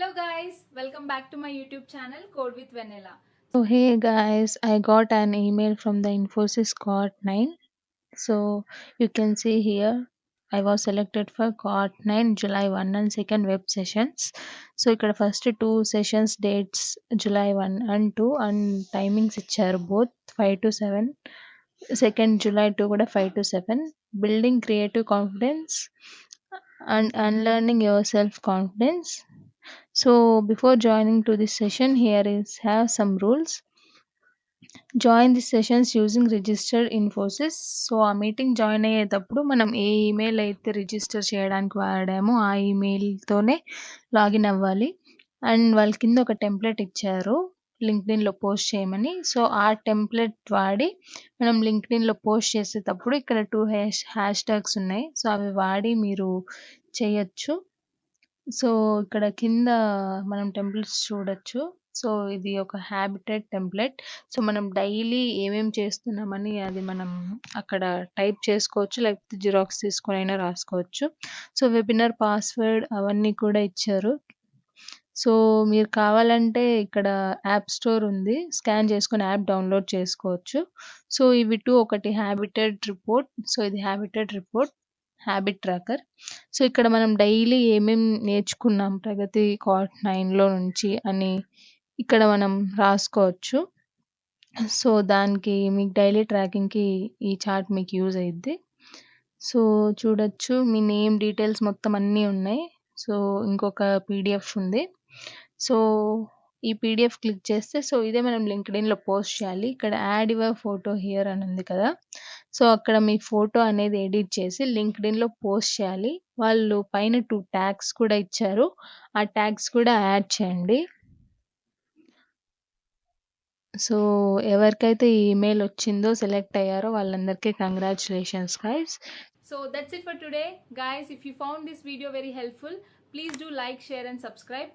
Hello guys, welcome back to my YouTube channel Code with Vanilla. So hey guys, I got an email from the Infosys Cohort 9. So you can see here I was selected for Cohort 9 July 1 and 2nd web sessions. So ఇక్కడ first two sessions dates July 1 and 2 and timings ఇచ్చారు both 5 to 7. Second July 2 కూడా 5 to 7. Building creative confidence and unlearning your self confidence. So before joining to this session, here is have some rules. Join the sessions using register Infosys. So, ఆ meeting join అయ్యేటప్పుడు మనం ఏ email అయితే register చేయడానికి వాడామో ఆ ఈమెయిల్‌తోనే login అవ్వాలి. And వాళ్ళ కింద ఒక టెంప్లెట్ ఇచ్చారు లింక్డ్ఇన్‌లో పోస్ట్ చేయమని. సో, ఆ టెంప్లెట్ వాడి మనం లింక్డ్ఇన్‌లో పోస్ట్ చేసేటప్పుడు ఇక్కడ 2 హ్యాష్ ట్యాగ్స్ ఉన్నాయి. సో, అవి వాడి మీరు చేయొచ్చు. సో, ఇక్కడ కింద మనం టెంప్లెట్స్ చూడొచ్చు. సో, ఇది ఒక హ్యాబిటెడ్ టెంప్లెట్. సో, మనం డైలీ ఏమేం చేస్తున్నామని అది మనం అక్కడ టైప్ చేసుకోవచ్చు. లేకపోతే జిరాక్స్ తీసుకొనైనా రాసుకోవచ్చు. సో, వెబినార్ పాస్వర్డ్ అవన్నీ కూడా ఇచ్చారు. సో, మీరు కావాలంటే ఇక్కడ యాప్ స్టోర్ ఉంది. స్కాన్ చేసుకొని యాప్ డౌన్‌లోడ్ చేసుకోవచ్చు. సో, ఇవి 2 ఒకటి హ్యాబిటెడ్ రిపోర్ట్. సో, ఇది habitat report, habit tracker. So, ఇక్కడ మనం డైలీ ఏమేం నేర్చుకున్నాం ప్రగతి కోర్ట్ 9లో నుంచి అని ఇక్కడ మనం రాసుకోవచ్చు. సో, దానికి మీకు డైలీ ట్రాకింగ్‌కి ఈ చార్ట్ మీకు యూజ్ అయ్యిద్ది. సో, చూడొచ్చు మీ నేమ్ డీటెయిల్స్ మొత్తం అన్నీ ఉన్నాయి. సో, ఇంకొక పీడీఎఫ్ ఉంది. సో, ఈ పీడీఎఫ్ క్లిక్ చేస్తే సో, ఇదే మనం లింక్డ్ఇన్‌లో పోస్ట్ చేయాలి. ఇక్కడ యాడ్ యువర్ ఫోటో హియర్ అని ఉంది కదా! సో, అక్కడ మీ ఫోటో అనేది ఎడిట్ చేసి లింక్డ్ఇన్‌లో పోస్ట్ చేయాలి. వాళ్ళు పైన 2 ట్యాగ్స్ కూడా ఇచ్చారు. ఆ ట్యాగ్స్ కూడా యాడ్ చేయండి. సో, ఎవరికైతే ఈ ఈమెయిల్ వచ్చిందో, సెలెక్ట్ అయ్యారో వాళ్ళందరికీ congratulations guys. So that's it for today. Guys, if you found this video very helpful, please do like, share and subscribe.